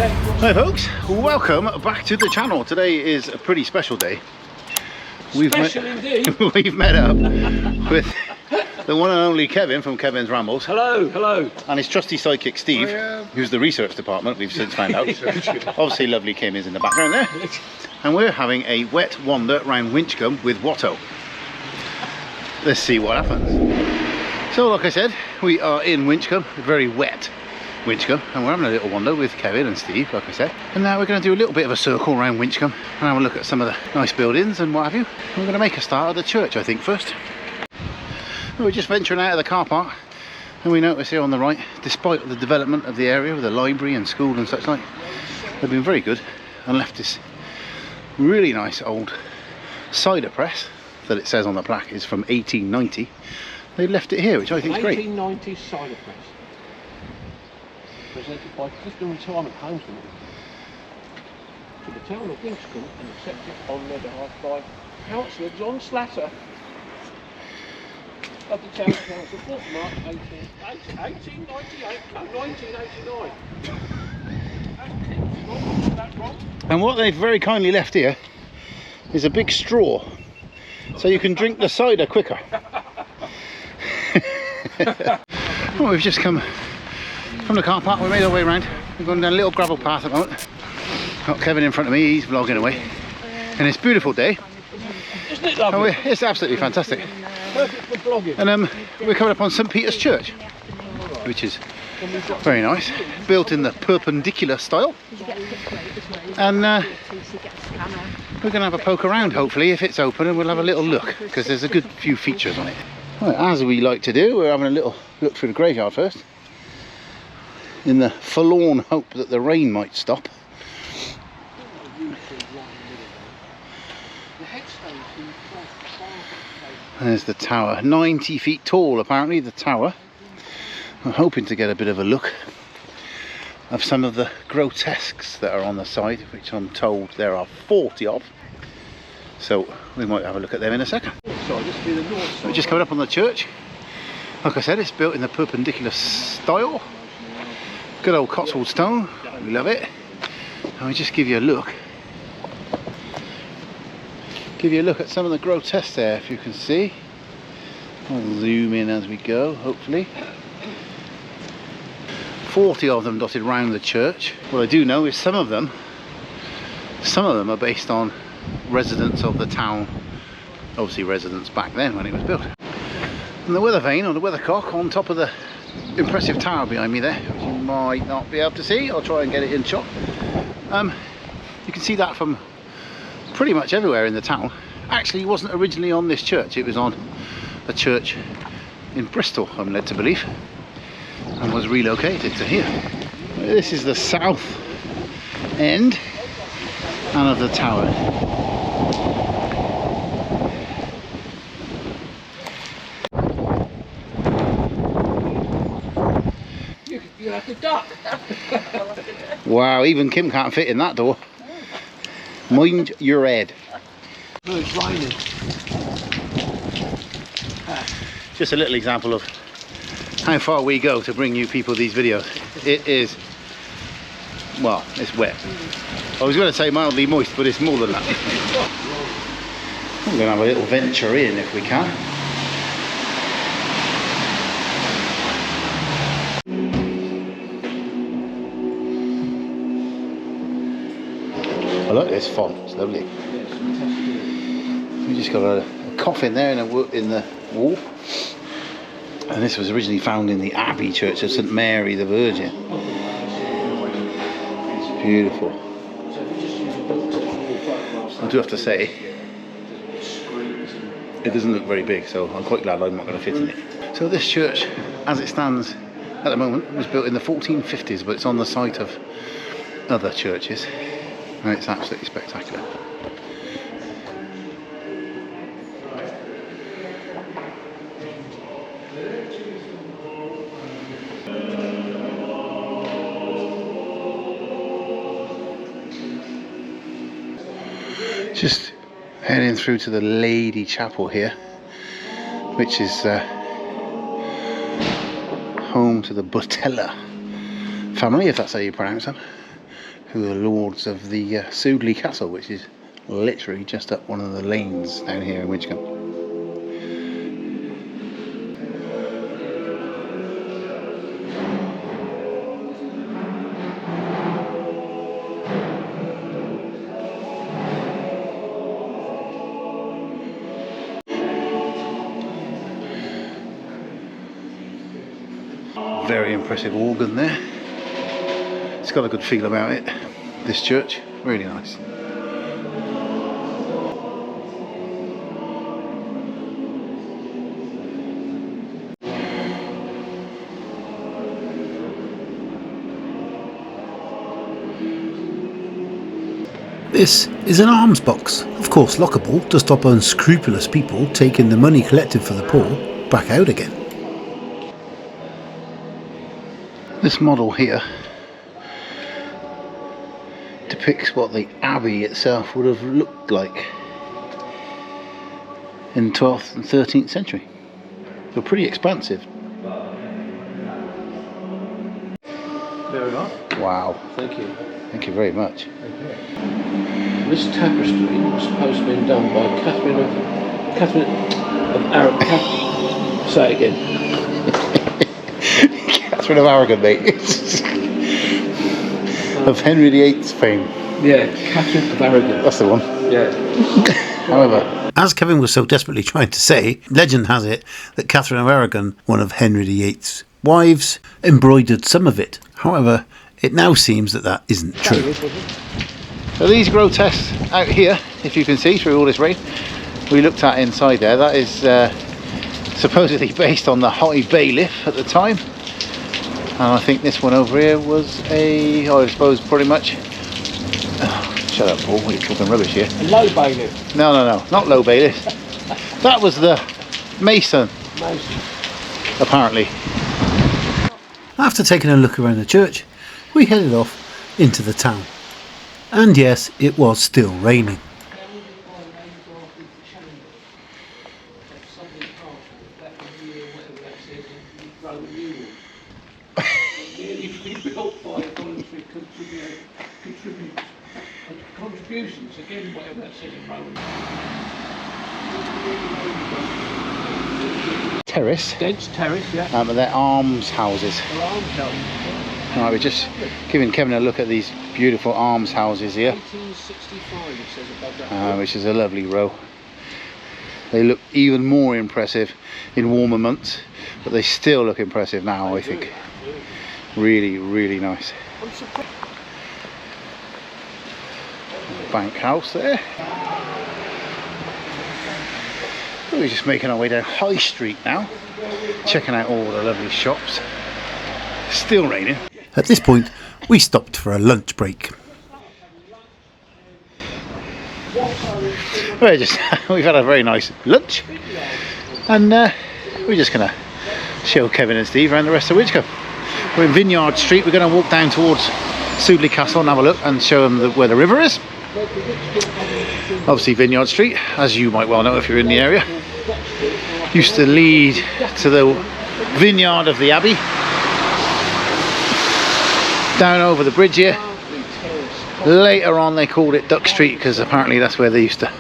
Hi folks, welcome back to the channel. Today is a pretty special day. We've met up with the one and only Kevin from Kevin's Rambles. Hello, hello. And his trusty sidekick Steve, who's the research department, we've since found out. Obviously lovely Kim is in the background there. And we're having a wet wander around Winchcombe with Watto. Let's see what happens. So like I said, we are in Winchcombe, very wet Winchcombe, and we're having a little wander with Kevin and Steve, like I said. And now we're going to do a little bit of a circle around Winchcombe and have a look at some of the nice buildings and what have you. And we're going to make a start at the church, I think, first. We're just venturing out of the car park, and we notice here on the right, despite the development of the area with the library and school and such like, they've been very good and left this really nice old cider press that it says on the plaque is from 1890. They left it here, which I think is great. 1890 cider press. Presented by Clifton Retirement Homes to the town of Winchcombe and accepted on their behalf by Councillor John Slatter of the Town Council, 4th March 1989. And what they've very kindly left here is a big straw, so you can drink the cider quicker. Well, we've just come from the car park. We made our way around. We're going down a little gravel path at the moment. Got Kevin in front of me, he's vlogging away. And it's a beautiful day. Isn't it lovely? It's absolutely fantastic. Perfect for vlogging. And we're coming up on St Peter's Church, which is very nice, built in the perpendicular style. And we're going to have a poke around, hopefully, if it's open, and we'll have a little look, because there's a good few features on it. Right, as we like to do, we're having a little look through the graveyard first, in the forlorn hope that the rain might stop. There's the tower, 90 feet tall apparently, the tower. I'm hoping to get a bit of a look of some of the grotesques that are on the side, which I'm told there are 40 of. So we might have a look at them in a second. We're just coming up on the church. Like I said, it's built in the perpendicular style. Good old Cotswold stone, we love it. And we just give you a look. Give you a look at some of the grotesques there, if you can see. I'll zoom in as we go, hopefully. 40 of them dotted round the church. What I do know is some of them are based on residents of the town, obviously residents back then when it was built. And the weather vane, or the weathercock, on top of the impressive tower behind me there, which you might not be able to see. I'll try and get it in shot. You can see that from pretty much everywhere in the town. Actually, it wasn't originally on this church, it was on a church in Bristol, I'm led to believe, and was relocated to here. This is the south end and of the tower. You have to duck. Wow, even Kim can't fit in that door. Mind your head. No, it's raining. Just a little example of how far we go to bring you people these videos. It is, well, it's wet. I was going to say mildly moist, but it's more than that. We're going to have a little venture in if we can. I like this font, it's lovely. We just got a coffin there in the wall, and this was originally found in the Abbey Church of St Mary the Virgin. It's beautiful. I do have to say, it doesn't look very big, so I'm quite glad I'm not going to fit in it. So this church, as it stands at the moment, was built in the 1450s, but it's on the site of other churches. And it's absolutely spectacular. Just heading through to the Lady Chapel here, which is home to the Butella family, if that's how you pronounce them. who are lords of the Sudeley Castle, which is literally just up one of the lanes down here in Winchcombe. Very impressive organ there. It's got a good feel about it, this church. Really nice. This is an alms box, of course lockable to stop unscrupulous people taking the money collected for the poor back out again. This model here depicts what the abbey itself would have looked like in 12th and 13th century. So pretty expansive. There we are. Wow. Thank you. Thank you very much. This tapestry was supposed to have been done by Catherine of Aragon. Say it again. Catherine of Aragon, mate. Of Henry VIII's fame. Yeah, Catherine of Aragon. That's the one. Yeah. However, As Kevin was so desperately trying to say, legend has it that Catherine of Aragon, one of Henry VIII's wives, embroidered some of it. However, it now seems that that isn't true. so these grotesques out here, if you can see through all this rain, we looked at inside there, that is supposedly based on the High Bailiff at the time. And I think this one over here was I suppose pretty much... Oh, shut up, Paul, you're talking rubbish here. A low bailiff. No, not low bailiff. That was the mason, apparently. After taking a look around the church, we headed off into the town. And yes, it was still raining. Contributions, again, whatever that says in Roman. Terrace. Dense terrace, yeah. But they're almshouses. They're almshouses. Right, we're just giving Kevin a look at these beautiful almshouses here, 1865 it says above that. which is a lovely row. They look even more impressive in warmer months, but they still look impressive now, I think. Really, really nice. I'm surprised. Bank house there. We're just making our way down High Street now, checking out all the lovely shops. Still raining. At this point, we stopped for a lunch break. We've had a very nice lunch, and we're just gonna show Kevin and Steve around the rest of Winchcombe. We're in Vineyard Street. We're going to walk down towards Sudeley Castle and have a look and show them where the river is. Obviously Vineyard Street, as you might well know if you're in the area, used to lead to the vineyard of the Abbey. Down over the bridge here. Later on they called it Duck Street because apparently that's where they used to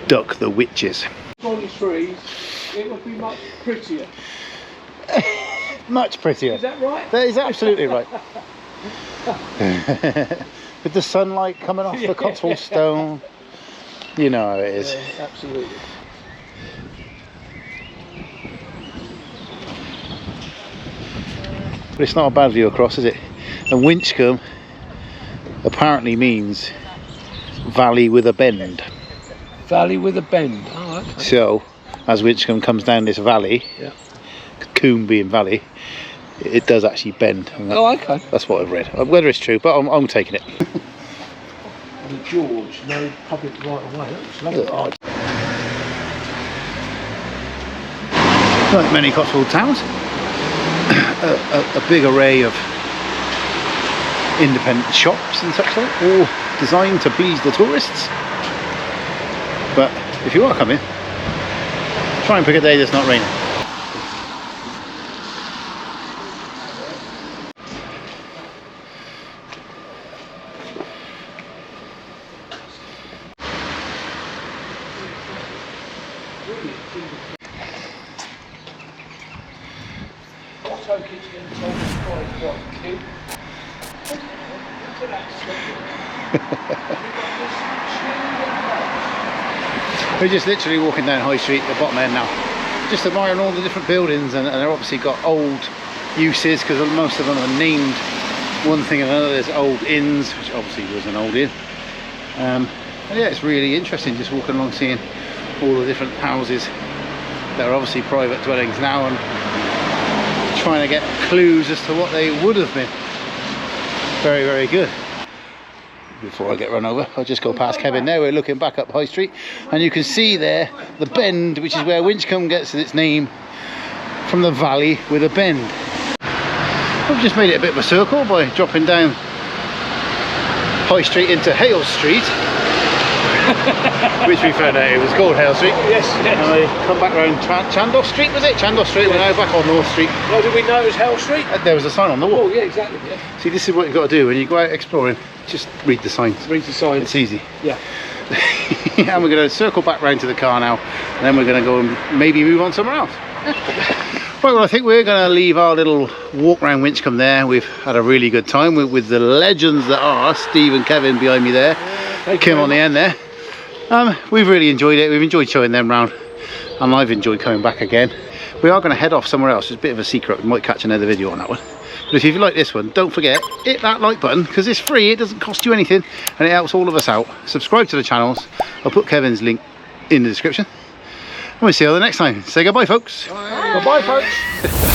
duck the witches. On the trees, it would be much prettier. Much prettier. Is that right? That is absolutely right. With the sunlight coming off the Cotswold stone, you know how it is. Yeah, absolutely. But it's not a bad view across, is it? And Winchcombe apparently means valley with a bend. Valley with a bend. Oh, okay. So, as Winchcombe comes down this valley, Yeah. Coombe being valley, it does actually bend. And Oh, okay. that's what I've read. Whether it's true, but I'm taking it. The George, no public right of way. That's lovely. Like many Cotswold towns, a big array of independent shops and such like, all designed to please the tourists. But if you are coming, try and pick a day that's not raining. photo kitchen and told us quite cute. Look at that We're just literally walking down High Street, the bottom end now, just admiring all the different buildings, and they're obviously got old uses because most of them are named one thing or another. There's old inns, which obviously was an old inn, and yeah, it's really interesting just walking along seeing all the different houses that are obviously private dwellings now, and trying to get clues as to what they would have been. Very, very good. Before I get run over, I'll just go past Kevin there. We're looking back up High Street, and you can see there the bend, which is where Winchcombe gets its name, from the valley with a bend. We've just made it a bit of a circle by dropping down High Street into Hale Street, which we found out it was called Hale Street. Yes, yes. And we come back round Chandos Street, was it? Chandos Street. Yes. We're now back on North Street. Well, did we know it was Hale Street? There was a sign on the wall. Oh, yeah, exactly. Yeah. See, this is what you've got to do when you go out exploring. Just read the signs. Read the signs. It's easy. Yeah. And we're going to circle back round to the car now, and then we're going to go and maybe move on somewhere else. Right, well, I think we're going to leave our little walk around Winchcombe there. We've had a really good time with the legends that are Steve and Kevin behind me there. Kim on the end there. We've really enjoyed it. We've enjoyed showing them round, and I've enjoyed coming back again. We are going to head off somewhere else. It's a bit of a secret. We might catch another video on that one. But if you like this one, don't forget, hit that like button, because it's free, it doesn't cost you anything, and it helps all of us out. Subscribe to the channels. I'll put Kevin's link in the description. And we'll see you all the next time. Say goodbye, folks. Bye, folks.